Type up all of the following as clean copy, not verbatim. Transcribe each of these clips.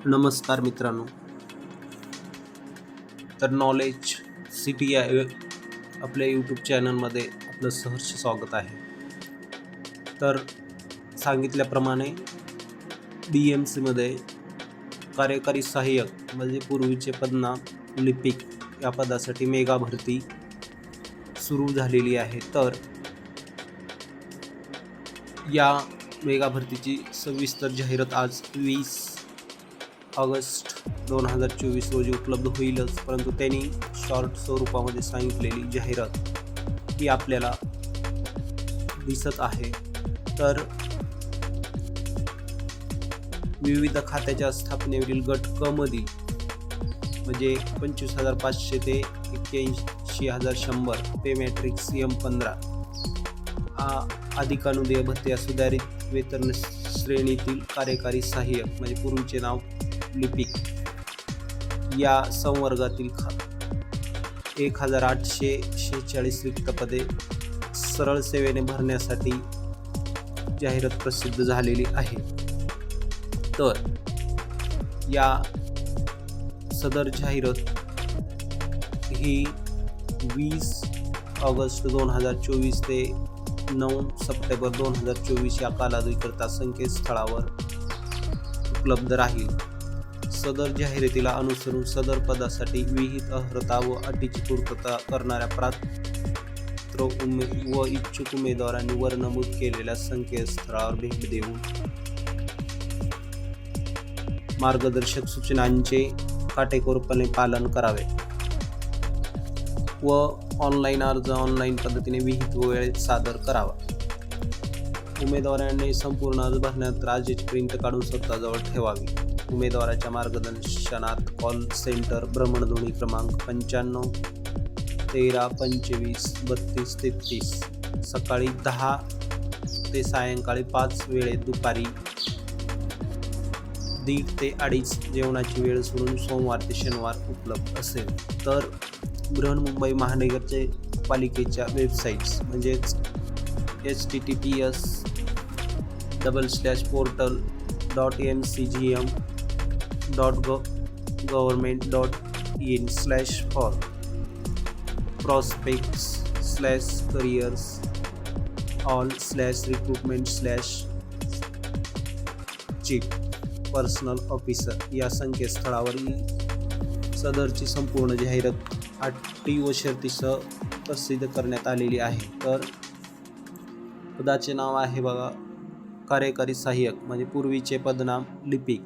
नमस्कार मित्रांनो. तर नॉलेज सिटी या आपल्या यूट्यूब चॅनलमध्ये आपलं सहर्ष स्वागत आहे. तर सांगितल्याप्रमाणे DMCमध्ये कार्यकारी सहाय्यक म्हणजे पूर्वीचे पदनाम लिपिक या पदासाठी मेगा भरती सुरू झालेली आहे. तर या मेगा भरतीची सविस्तर जाहिरात आज 20 ऑगस्ट 2024 रोजी उपलब्ध होईलच, परंतु त्यांनी शॉर्ट स्वरूपामध्ये सांगितलेली जाहिरात ही आपल्याला दिसत आहे. तर विविध खात्याच्या स्थापनेवरील गट क मधील म्हणजे 25,500 ते 81,100 पे मॅट्रिक्स M15 अधिकानुदेय भत्त्या सुधारित वेतन श्रेणीतील कार्यकारी सहाय्यक म्हणजे पूर्वीचे नाव लिपिक या संवर्गातील 1,846 रिक्त पदे सरळ सेवेने भरण्यासाठी जाहिरात प्रसिद्ध झालेली आहे. तर या सदर जाहिरात ही 20 ऑगस्ट 2024 ते 9 सप्टेंबर 2024 या कालावधीकरता संकेतस्थळावर उपलब्ध राहील. सदर जाहिरातीला अनुसरून सदर पदासाठी विहित अर्हता व अटीची पूर्तता करणाऱ्या पात्र व इच्छुक उमेदवारांनी वर नमूद केलेल्या संकेतस्थळावर भेट देऊन मार्गदर्शक सूचनांचे काटेकोरपणे पालन करावे व ऑनलाईन अर्ज ऑनलाईन पद्धतीने विहित वेळेत सादर करावा. उमेदवारांनी संपूर्ण अर्ज भरण्यात राजेची प्रिंट काढून स्वतःजवळ ठेवावी. उमेदवाराच्या मार्गदर्शनात कॉल सेंटर भ्रमणध्वनी क्रमांक 95 13 25 32 33 सकाळी 10 ते सायंकाळी 5 वेळेत दुपारी 1:30 ते 2:30 जेवणाची वेळ सोडून सोमवार ते शनिवार उपलब्ध असेल. तर बृहन्मुंबई महानगरचे पालिकेच्या वेबसाईट्स म्हणजेच https://portal.mcgm.gov.in/for prospects/careers all/recruitment/chief personal officer या संकेतस्थळावरील सदरची संपूर्ण जाहिरात अटी व शर्तीसह प्रसिद्ध करण्यात आलेली आहे. तर पदाचे नाव आहे बघा कार्यकारी सहाय्यक म्हणजे पूर्वीचे पदनाम लिपिक,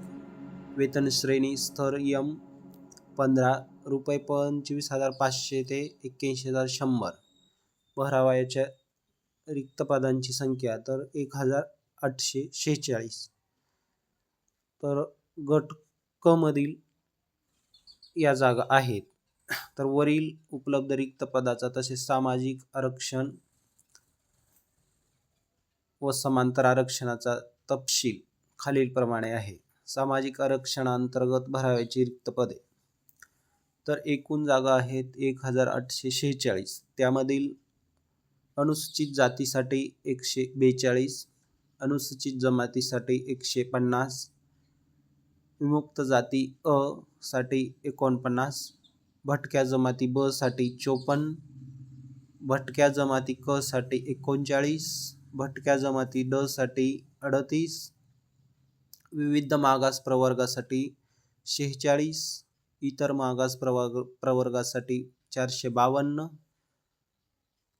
वेतन श्रेणी स्तर M15 रुपये 25,500 ते 81,100 भरावयाच्या रिक्त पदांची संख्या तर 1,846. तर गट क मधील या जागा आहेत. तर वरील उपलब्ध रिक्त पदाचा तसेच सामाजिक आरक्षण व समांतर आरक्षणाचा तपशील खालीलप्रमाणे आहे. सामाजिक आरक्षणांतर्गत भरावयाची रिक्त पदे तर एकूण जागा आहेत 1,846. त्यामधील अनुसूचित जातीसाठी 142, अनुसूचित जमातीसाठी 150, विमुक्त जाती अ साठी 49, भटक्या जमाती ब साठी 54, भटक्या जमाती क साठी 39, भटक्या जमाती ड साठी 38, विविध मागास प्रवर्गासाठी 46, इतर मागास प्रवर्गासाठी 452,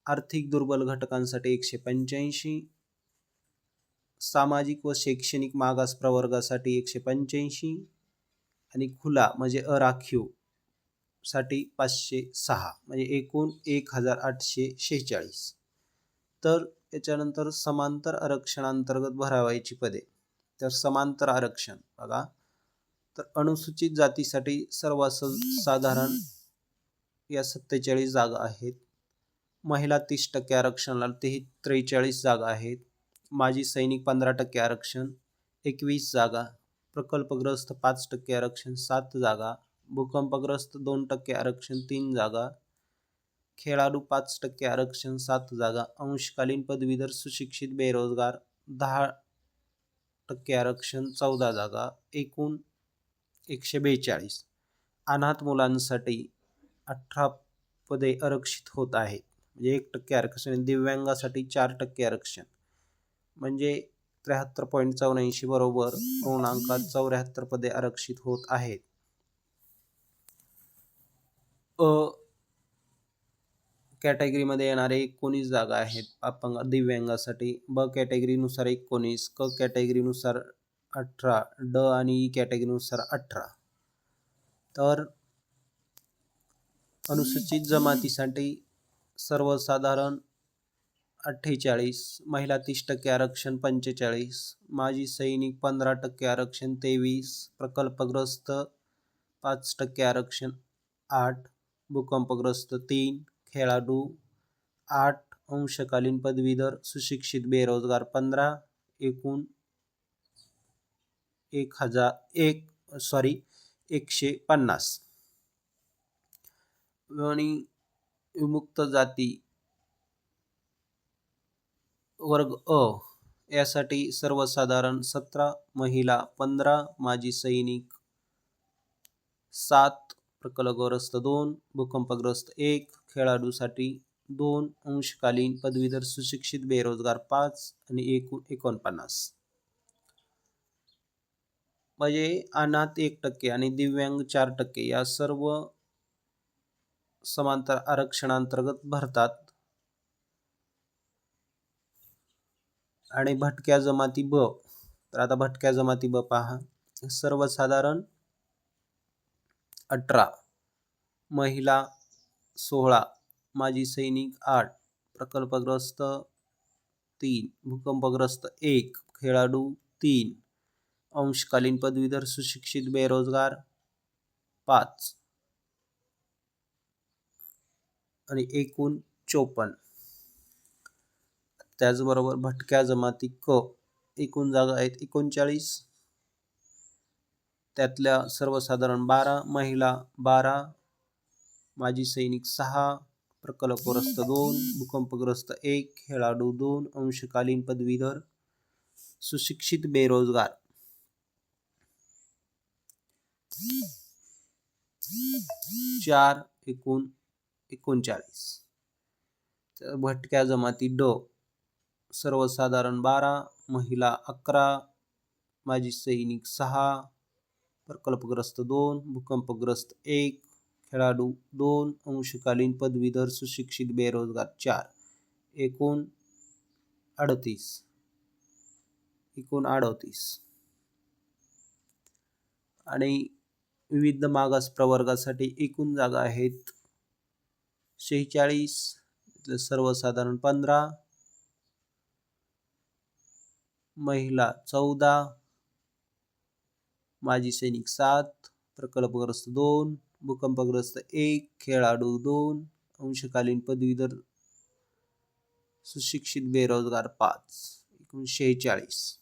आर्थिक दुर्बल घटकांसाठी 185, सामाजिक व शैक्षणिक मागास प्रवर्गासाठी 185 आणि खुला म्हणजे अराखीव साठी 506 म्हणजे एकूण 1,846. तर याच्यानंतर समांतर आरक्षणांतर्गत भरावयाची पदे तर समांतर आरक्षण बघा तर अनुसूचित जातीसाठी सर्वसाधारण या 47 जागा आहेत. महिला 30% आरक्षणाला 43 जागा आहेत. माजी सैनिक 15% आरक्षण 21 जागा, प्रकल्पग्रस्त 5% आरक्षण 7 जागा, भूकंपग्रस्त 2% आरक्षण 3 जागा, खेळाडू 5% आरक्षण 7 जागा, अंशकालीन पदवीधर सुशिक्षित बेरोजगार 10% आरक्षण 14 जागा, एकूण 142. अनाथ मुलांसाठी 18 पदे आरक्षित होत आहेत, म्हणजे 1% आरक्षण. दिव्यांगासाठी 4% आरक्षण, म्हणजे 73.84 बरोबर पूर्णांकात 74 पदे आरक्षित होत आहेत. अ कॅटेगरीमध्ये येणारे 19 जागा आहेत अपंग दिव्यांगासाठी. ब कॅटेगरीनुसार 19, क कॅटेगरीनुसार 18, ड आणि ई कॅटेगरीनुसार 18. तर अनुसूचित जमातीसाठी सर्वसाधारण 48, महिला 30% आरक्षण 45, माजी सैनिक 15% आरक्षण 23, प्रकल्पग्रस्त 5% आरक्षण 8, भूकंपग्रस्त 3, खेळाडू 8, अंशकालीन पदवीधर सुशिक्षित बेरोजगार 15, एकूण 150 आणि विमुक्त जाती वर्ग अ यासाठी सर्वसाधारण 17, महिला 15, माजी सैनिक 7, प्रकल्पग्रस्त 2, भूकंपग्रस्त 1, खेळाडूसाठी 2, अंशकालीन पदवीधर सुशिक्षित बेरोजगार 5 आणि एकूण 49. म्हणजे अनाथ 1% आणि दिव्यांग 4% या सर्व समांतर आरक्षणांतर्गत भरतात. आणि भटक्या जमाती ब, तर आता भटक्या जमाती ब पहा. सर्वसाधारण 18, महिला 16, माजी सैनिक 8, प्रकल्पग्रस्त 3, भूकंपग्रस्त 1, खेळाडू 3, अंशकालीन पदवीधर सुशिक्षित बेरोजगार 5 आणि एकूण 54. त्याचबरोबर भटक्या जमाती क एकूण जागा आहेत 39, त्यातल्या सर्वसाधारण 12, महिला 12, माजी सैनिक 6, प्रकल्पग्रस्त 2, भूकंपग्रस्त 1, खेळाडू 2, अंशकालीन पदवीधर सुशिक्षित बेरोजगार 4, एकूण 39. भटक्या जमाती ड सर्वसाधारण 12, महिला 11, माजी सैनिक 6, प्रकल्पग्रस्त 2, भूकंपग्रस्त 1, खेळाडू 2, अंशकालीन पदवीधर सुशिक्षित बेरोजगार 4, एकूण 38. आणि विविध मागास प्रवर्गासाठी एकूण जागा आहेत 46, सर्वसाधारण 15, महिला 14, माजी सैनिक 7, प्रकल्पग्रस्त 2, भूकंपग्रस्त 1, खेळाडू 2, अंशकालीन पदवीधर सुशिक्षित बेरोजगार 5, एकूण 46.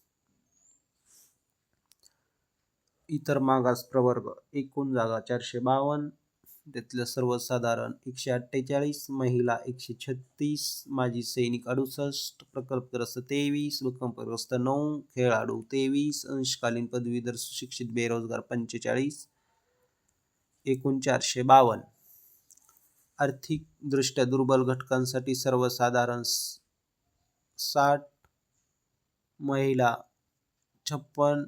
इतर मागास प्रवर्ग एकूण जागा 452, त्यातल्या सर्वसाधारण 148, महिला 136, माजी सैनिक 68, प्रकल्पग्रस्त 23, भूकंपग्रस्त 9, खेळाडू 23, अंशकालीन पदवीधर सुशिक्षित बेरोजगार 45, एकूण 452. आर्थिक दृष्ट्या दुर्बल घटकांसाठी सर्वसाधारण 60, महिला 56,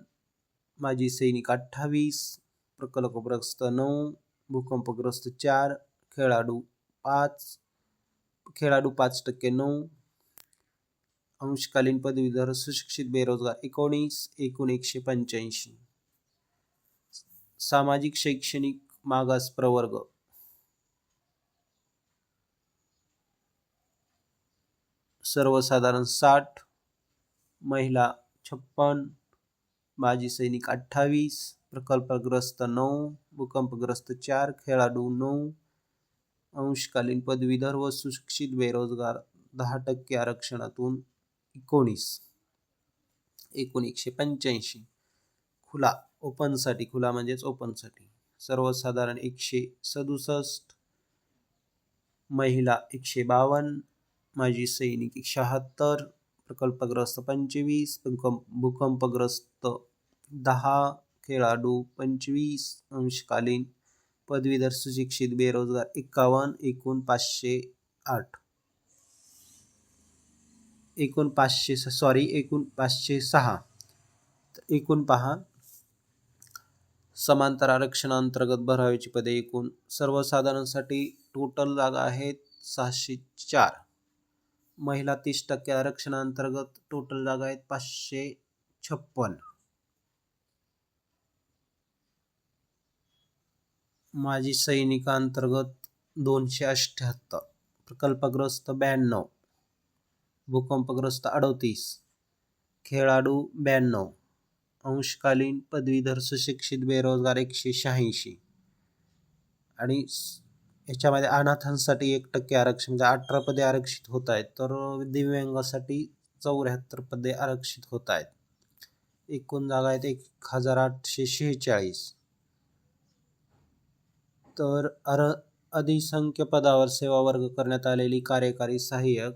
माजी सैनिक 28, प्रकल्पग्रस्त 9, भूकंपग्रस्त 4, खेळाडू 5% 9, अंशकालीन पदवीधर सुशिक्षित बेरोजगार 19, एकूण 185. सामाजिक शैक्षणिक मागास प्रवर्ग सर्वसाधारण 60, महिला 56, माजी सैनिक 28, प्रकल्पग्रस्त 9, भूकंपग्रस्त 4, खेळाडू 9, अंशकालीन पदवीधर व सुशिक्षित बेरोजगार 10% आरक्षणातून 19, एकूण 185. खुला ओपनसाठी, खुला म्हणजेच ओपनसाठी सर्वसाधारण 167, महिला 152, माजी सैनिक 76, प्रकल्पग्रस्त 25, भूकंपग्रस्त 10, खेळाडू 25, अंशकालीन पदवीधर सुशिक्षित बेरोजगार 51, एकूण 508. एकूण 506. एकूण पहा, समांतर आरक्षणाअंतर्गत भरावीची पदे एकूण सर्वसाधारणसाठी टोटल जागा आहेत 604. महिला 30% आरक्षणाअंतर्गत टोटल जागा आहेत 556. माजी सैनिकांतर्गत 278, प्रकल्पग्रस्त 92, भूकंपग्रस्त 38, खेळाडू 92, अंशकालीन पदवीधर सुशिक्षित बेरोजगार 186. आणि याच्यामध्ये अनाथांसाठी 1% आरक्षण म्हणजे 18 पदे आरक्षित होत आहेत, तर दिव्यांगासाठी 74 पदे आरक्षित होत आहेत. एकूण जागा आहेत 1846. तर अधिसंख्य पदावर सेवा वर्ग करण्यात आलेली कार्यकारी सहाय्यक,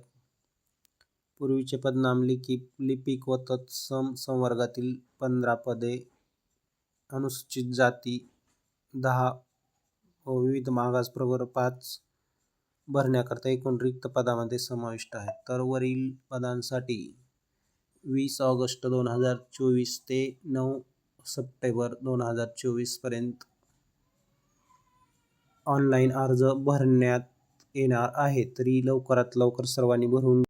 पूर्वीचे पदनाम लिपिक व तत्सम संवर्गातील 15 पदे, अनुसूचित जाती 10 व विविध मागास प्रवर्ग 5 भरण्याकरता एकूण रिक्त पदामध्ये समाविष्ट आहेत. तर वरील पदांसाठी 20 ऑगस्ट 2024 ते 9 सप्टेंबर 2024 पर्यंत ऑनलाईन अर्ज भरण्यात येणार आहे. तरी लवकरात लवकर सर्वांनी भरून